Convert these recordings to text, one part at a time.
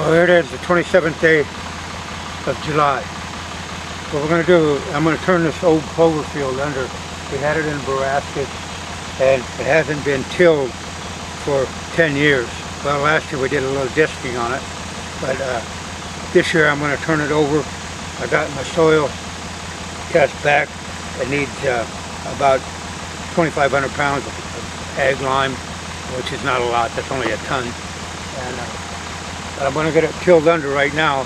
Well, here it is, the 27th day of July. What we're going to do, I'm going to turn this old clover field under. We had it in Nebraska, and it hasn't been tilled for 10 years. Well, last year we did a little disking on it, but this year I'm going to turn it over. I got my soil test back. It needs about 2,500 pounds of ag lime, which is not a lot. That's only a ton. And but I'm going to get it tilled under right now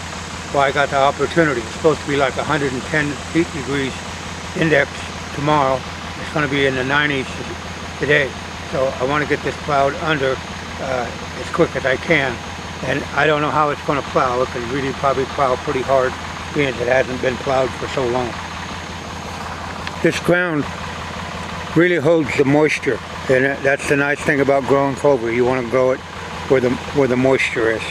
while I got the opportunity. It's supposed to be like 110 heat degrees index tomorrow. It's going to be in the 90s today. So I want to get this plowed under as quick as I can. And I don't know how it's going to plow. It can really probably plow pretty hard, being it hasn't been plowed for so long. This ground really holds the moisture, and that's the nice thing about growing clover. You want to grow it where the moisture is.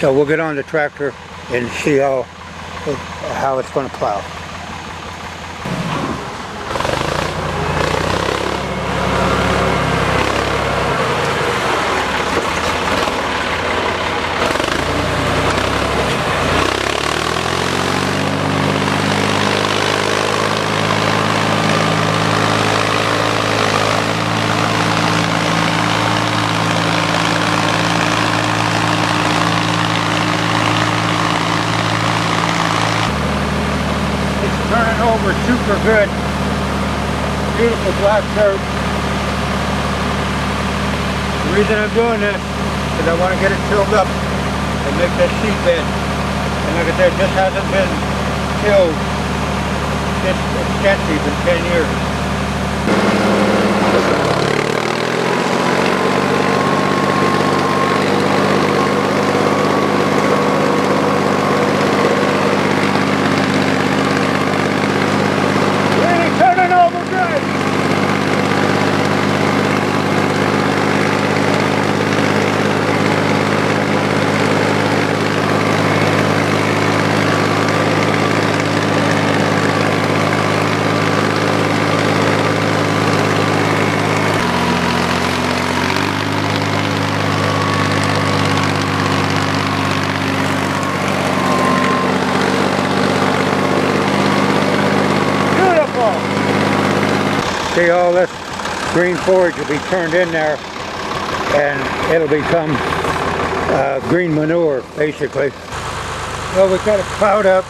So we'll get on the tractor and see how it's going to plow. Turning over super good. Beautiful black dirt. The reason I'm doing this is I want to get it filled up and make that seed bed. And like I said, this hasn't been tilled this extensive in 10 years. See, all this green forage will be turned in there and it'll become green manure, basically. Well, we got it plowed up,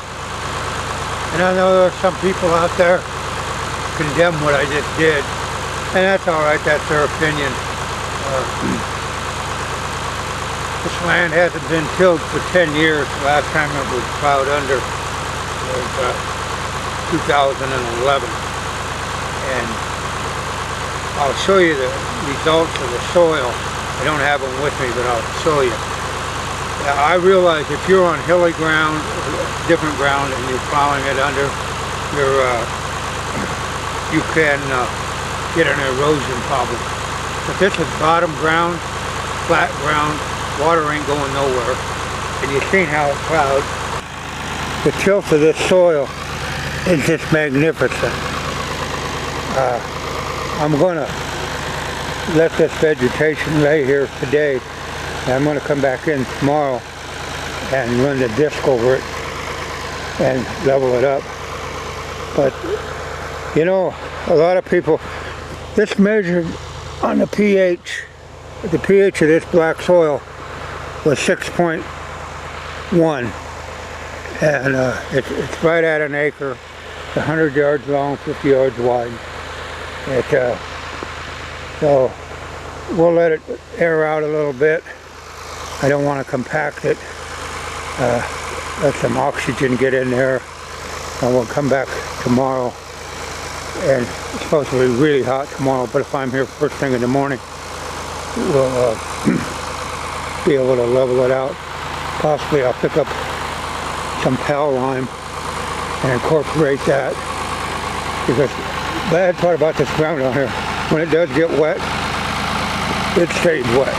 and I know there are some people out there condemn what I just did, and that's alright, that's their opinion. This land hasn't been tilled for 10 years. The last time it was plowed under was 2011. And I'll show you the results of the soil. I don't have them with me, but I'll show you. I realize if you're on hilly ground, different ground, and you're plowing it under, you can get an erosion problem. But this is bottom ground, flat ground, water ain't going nowhere. And you've seen how it plowed. The tilt of this soil is just magnificent. I'm going to let this vegetation lay here today, and I'm going to come back in tomorrow and run the disc over it and level it up. But you know, a lot of people, this measured on the pH of this black soil was 6.1, and it's right at an acre, 100 yards long, 50 yards wide. So we'll let it air out a little bit. I don't want to compact it. Let some oxygen get in there, and we'll come back tomorrow. And it's supposed to be really hot tomorrow, but if I'm here first thing in the morning, we'll be able to level it out. Possibly I'll pick up some pal lime and incorporate that, because the bad part about this ground down here, when it does get wet, it stays wet.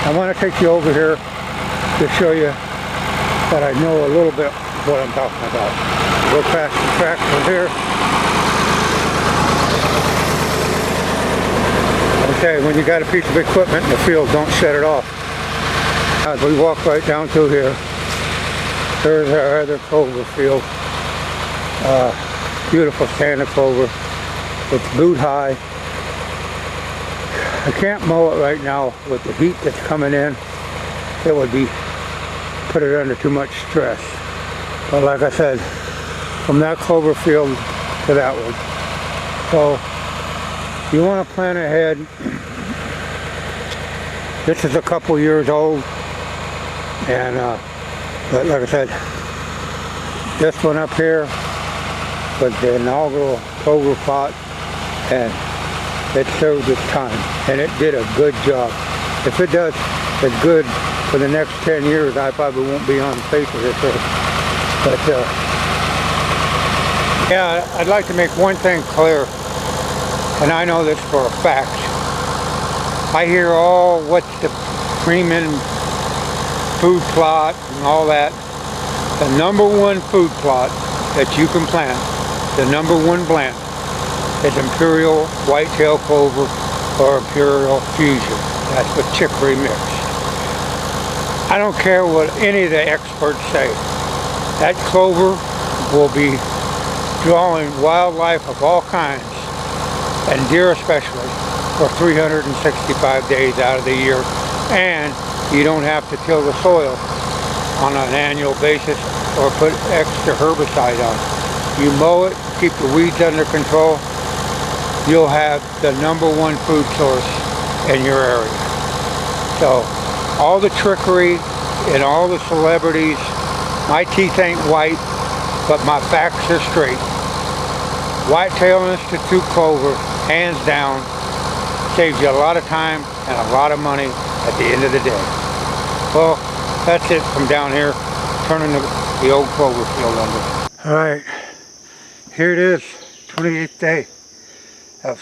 I want to take you over here to show you that I know a little bit what I'm talking about. Go past the tractor here. Okay, when you got a piece of equipment in the field, don't shut it off. As we walk right down through here, there's our other clover field. Beautiful standard clover. It's boot high. I can't mow it right now with the heat that's coming in. It would be put it under too much stress. But like I said, from that clover field to that one. So you want to plan ahead. This is a couple years old, and but like I said, this one up here was the inaugural clover plot, and it served its time, and it did a good job. If it does as good for the next 10 years, I probably won't be on the face of this earth. But yeah, I'd like to make one thing clear, and I know this for a fact. I hear all what's the premium food plot and all that. The number one food plot that you can plant, the number one plant, is Imperial Whitetail Clover or Imperial Fusion. That's with chicory mix. I don't care what any of the experts say. That clover will be drawing wildlife of all kinds, and deer especially, for 365 days out of the year, and you don't have to till the soil on an annual basis or put extra herbicide on it. You mow it, keep the weeds under control, you'll have the number one food source in your area. So all the trickery and all the celebrities, my teeth ain't white, but my facts are straight. Whitetail Institute clover, hands down, saves you a lot of time and a lot of money at the end of the day. Well, that's it from down here, turning the old clover field under. Alright, here it is, 28th day of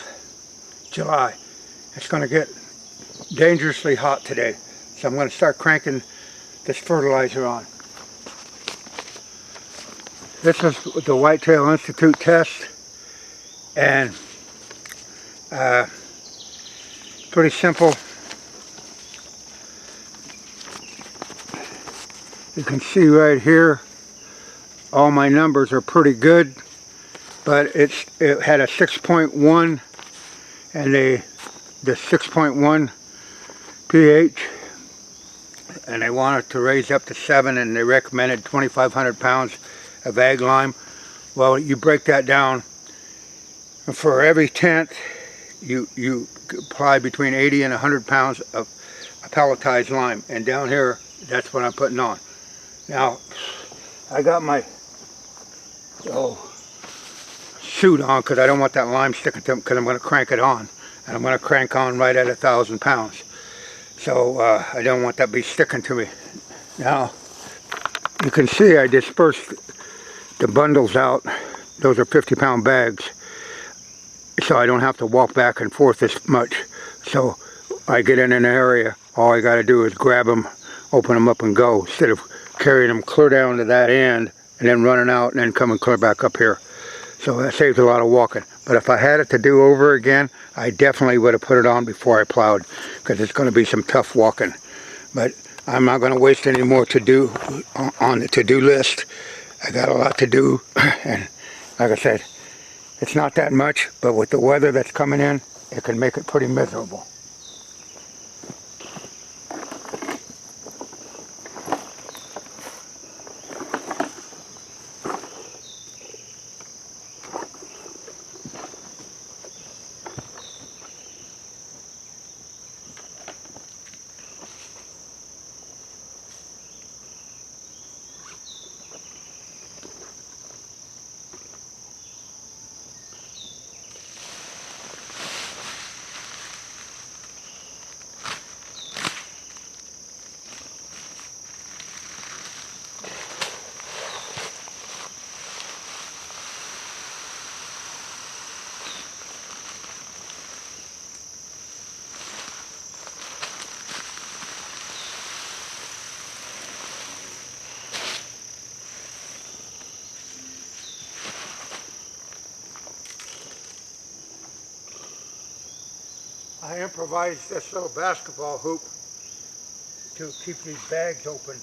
July. It's going to get dangerously hot today, so I'm going to start cranking this fertilizer on. This is the Whitetail Institute test, and pretty simple. You can see right here all my numbers are pretty good, but it had a 6.1 and the 6.1 pH, and they wanted to raise up to 7, and they recommended 2,500 pounds of ag lime. Well, you break that down, for every tenth you apply between 80 and 100 pounds of pelletized lime, and down here that's what I'm putting on. Now I got my suit on because I don't want that lime sticking to them, because I'm going to crank it on, and I'm going to crank on right at 1,000 pounds. So I don't want that to be sticking to me. Now you can see I dispersed the bundles out. Those are 50-pound bags, so I don't have to walk back and forth as much. So I get in an area, all I got to do is grab them, open them up and go, instead of carrying them clear down to that end and then running out and then coming clear back up here. So that saves a lot of walking. But if I had it to do over again, I definitely would have put it on before I plowed, because it's going to be some tough walking. But I'm not going to waste any more to do on the to-do list. I got a lot to do, and like I said, it's not that much, but with the weather that's coming in, it can make it pretty miserable. I improvised this little basketball hoop to keep these bags open.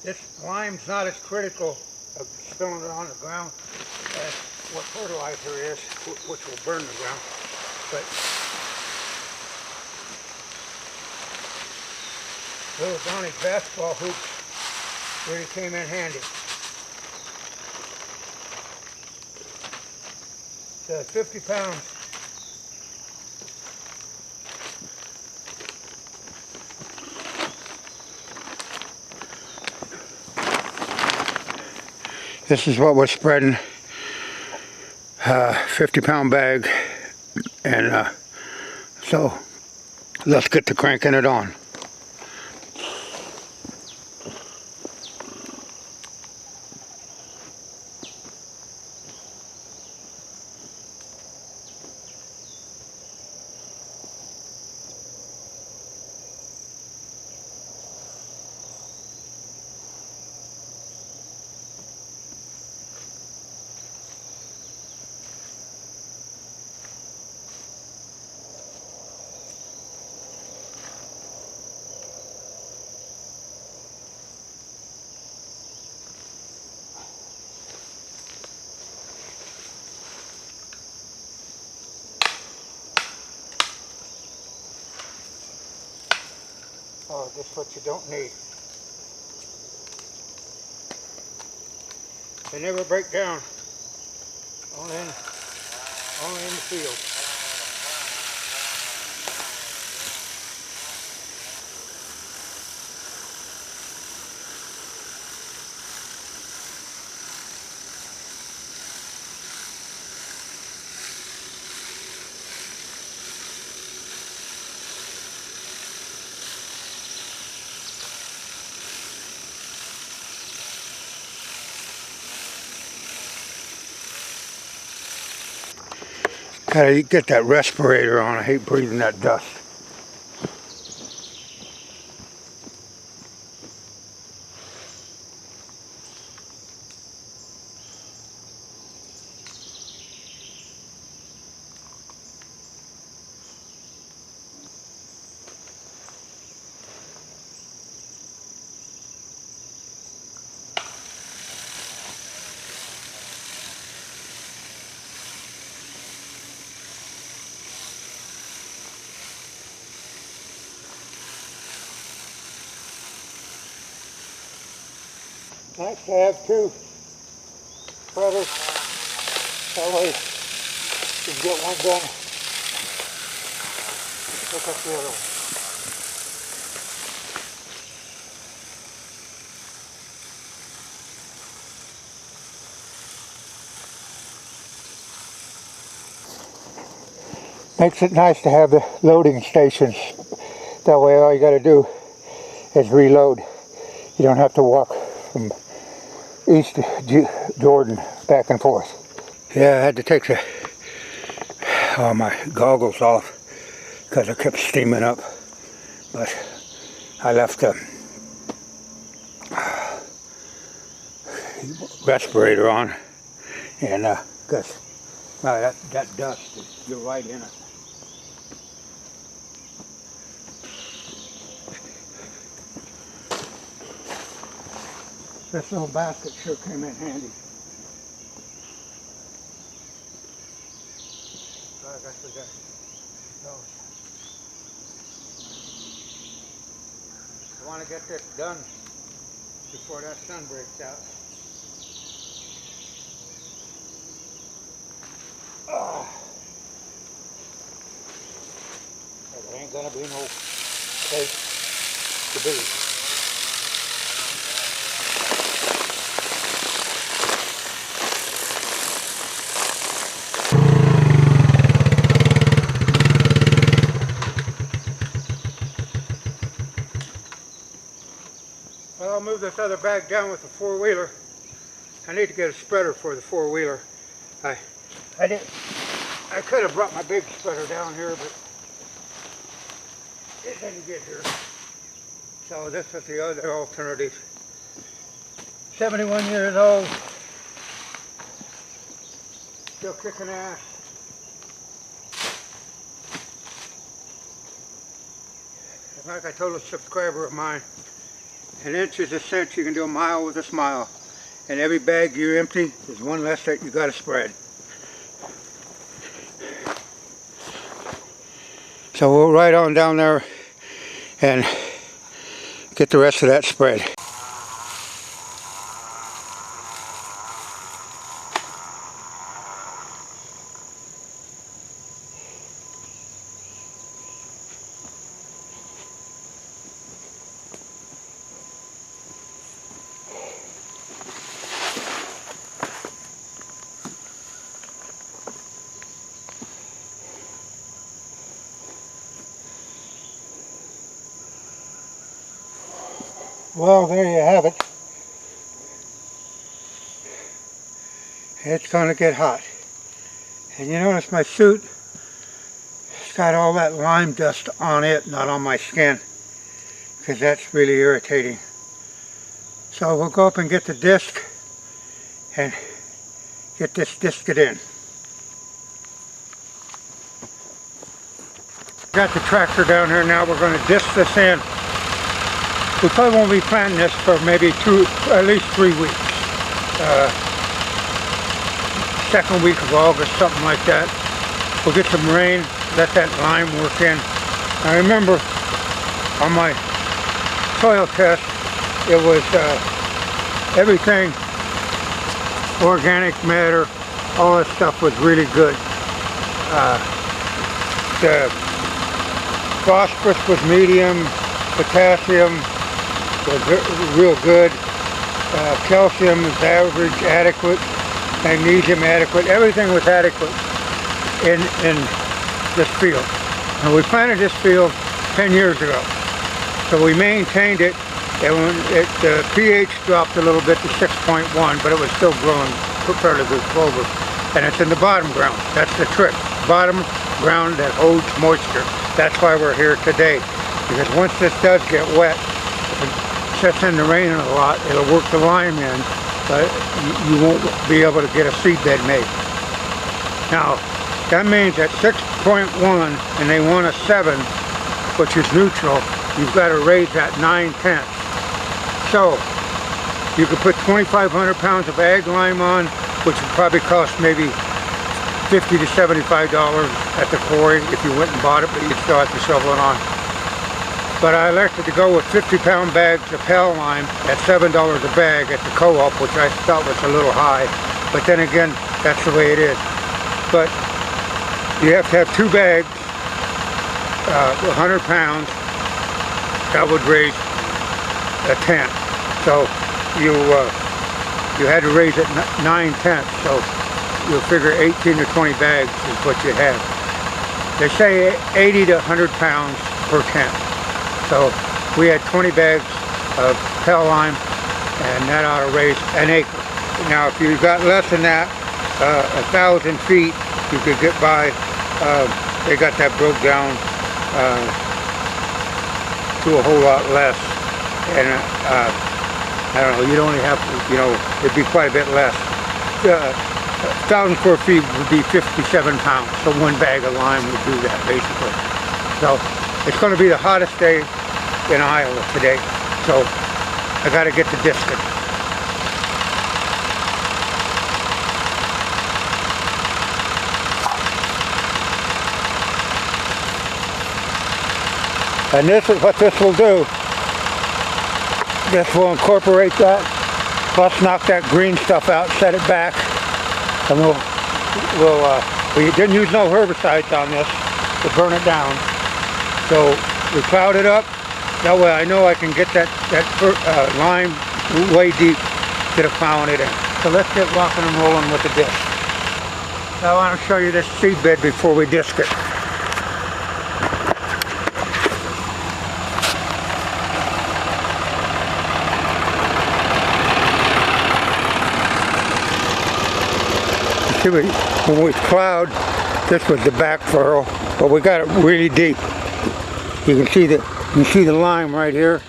This lime's not as critical of spilling it on the ground as what fertilizer is, which will burn the ground. But little Donnie's basketball hoops really came in handy. So 50 pounds. This is what we're spreading, 50-pound bag, and so let's get to cranking it on. Oh, just what you don't need. They never break down. Only in the field. Gotta get that respirator on. I hate breathing that dust. Nice to have two spreaders. That way you can get one done. Pick up the other one. Makes it nice to have the loading stations. That way all you got to do is reload. You don't have to walk from East Jordan back and forth. Yeah, I had to take all my goggles off because I kept steaming up. But I left the respirator on, and because that dust, you're right in it. This little basket sure came in handy. I guess we got those. I want to get this done before that sun breaks out. There ain't gonna be no place to be. Well, I'll move this other bag down with the four-wheeler. I need to get a spreader for the four-wheeler. I could have brought my big spreader down here, but it didn't get here. So this is the other alternative. 71 years old, still kicking ass. Like I told a subscriber of mine, an inch is a cinch. You can do a mile with a smile. And every bag you empty is one less that you got to spread. So we'll ride on down there and get the rest of that spread. Well, there you have it. It's going to get hot. And you notice my suit, it's got all that lime dust on it, not on my skin, because that's really irritating. So we'll go up and get the disc and get this disced in. Got the tractor down here now. We're going to disc this in. We probably won't be planting this for maybe at least 3 weeks. Second week of August, something like that. We'll get some rain, let that lime work in. I remember on my soil test, it was everything, organic matter, all that stuff was really good. The phosphorus was medium, potassium was real good, calcium was average, adequate, magnesium adequate, everything was adequate in this field. And we planted this field 10 years ago, so we maintained it, and when the pH dropped a little bit to 6.1, but it was still growing fairly good clover. And it's in the bottom ground. That's the trick. Bottom ground that holds moisture. That's why we're here today, because once this does get wet, if it sets in the rain a lot, it'll work the lime in, but you won't be able to get a seed bed made. Now, that means at 6.1 and they want a 7, which is neutral, you've got to raise that 9/10. So, you could put 2,500 pounds of ag lime on, which would probably cost maybe $50 to $75 at the quarry if you went and bought it, but you'd still have to shovel it on. But I elected to go with 50-pound bags of Pell lime at $7 a bag at the co-op, which I thought was a little high. But then again, that's the way it is. But you have to have 2 bags, 100 pounds. That would raise a 10. So you had to raise it 9/10. So you'll figure 18 to 20 bags is what you have. They say 80 to 100 pounds per tent. So we had 20 bags of Pell lime, and that ought to raise an acre. Now, if you've got less than that, 1,000 feet, you could get by. They got that broke down to a whole lot less. And I don't know, you'd only have to, it'd be quite a bit less. 1,000 square feet would be 57 pounds. So 1 bag of lime would do that, basically. So it's going to be the hottest day in Iowa today, so I got to get the discing. And this is what this will do. This will incorporate that, plus knock that green stuff out, set it back, and we didn't use no herbicides on this to burn it down. So we plowed it up. That way I know I can get that lime way deep instead of plowing it in. So let's get rocking and rolling with the disc. Now I want to show you this seed bed before we disc it. You see, when we plowed, this was the back furrow, but we got it really deep. You can see the lime right here.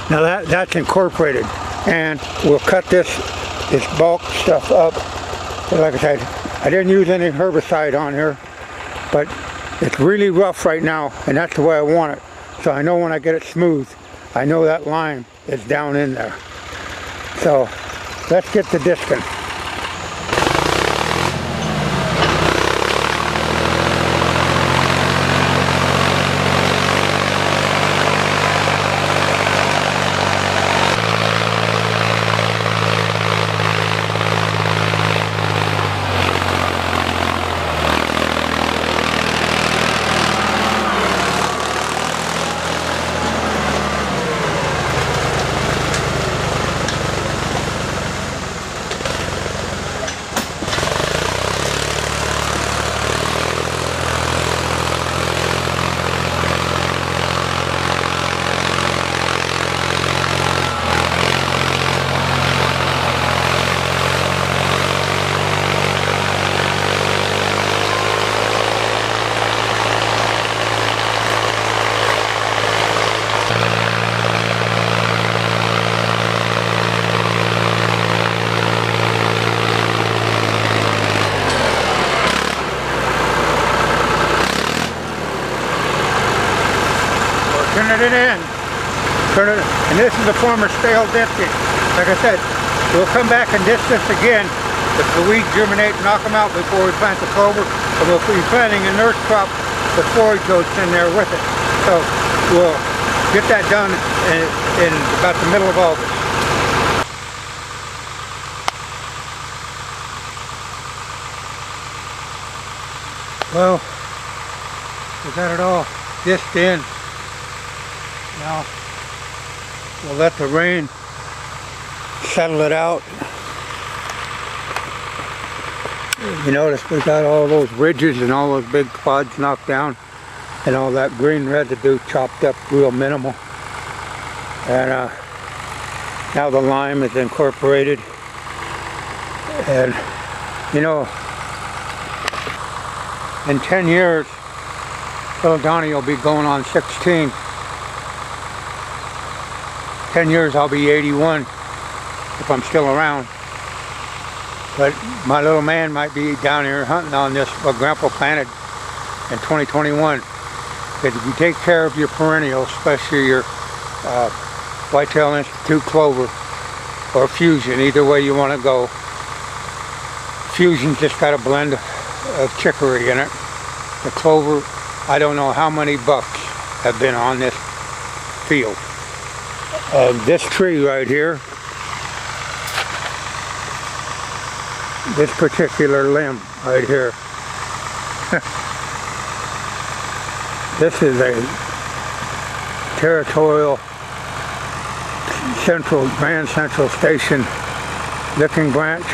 Now that's incorporated, and we'll cut this bulk stuff up. But like I said, I didn't use any herbicide on here, but it's really rough right now, and that's the way I want it. So I know when I get it smooth, I know that lime is down in there. So let's get the discing. Turning it in. And this is a former stale discing. Like I said, we'll come back and disc this again. If the weeds germinate, knock them out before we plant the clover. And we'll be planting a nurse crop with forage oats in there with it. So we'll get that done in about the middle of August. Well, we got it all disced in. Now we'll let the rain settle it out. You notice we got all those ridges and all those big clods knocked down and all that green residue chopped up real minimal. And now the lime is incorporated. And you know, in 10 years, little Donnie will be going on 16. 10 years I'll be 81 if I'm still around. But my little man might be down here hunting on this what Grandpa planted in 2021. Because if you take care of your perennials, especially your Whitetail Institute Clover or Fusion, either way you want to go. Fusion's just got a blend of chicory in it. The Clover, I don't know how many bucks have been on this field. This tree right here, this particular limb right here, this is a territorial Grand Central Station looking branch,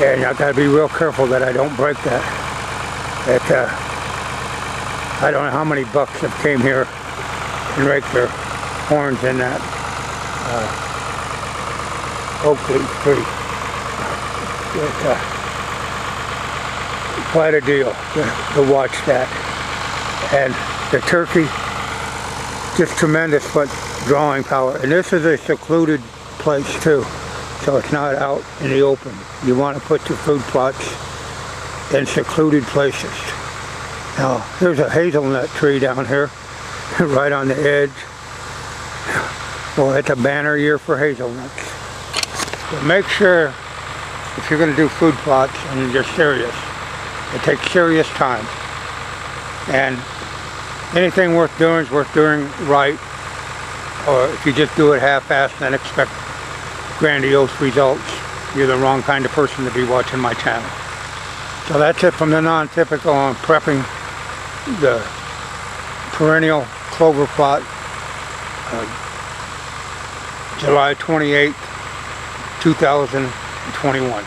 and I gotta be real careful that I don't break that. I don't know how many bucks have came here and raked their horns in that oak leaf tree. It's quite a deal to watch that. And the turkey, just tremendous foot drawing power. And this is a secluded place too, so it's not out in the open. You want to put your food plots in secluded places. Now, there's a hazelnut tree down here, right on the edge. Well, it's a banner year for hazelnuts. But make sure, if you're going to do food plots and you're serious, it takes serious time. And anything worth doing is worth doing right. Or if you just do it half-assed and expect grandiose results, you're the wrong kind of person to be watching my channel. So that's it from the non-typical on prepping the perennial clover plot. July 28th, 2021.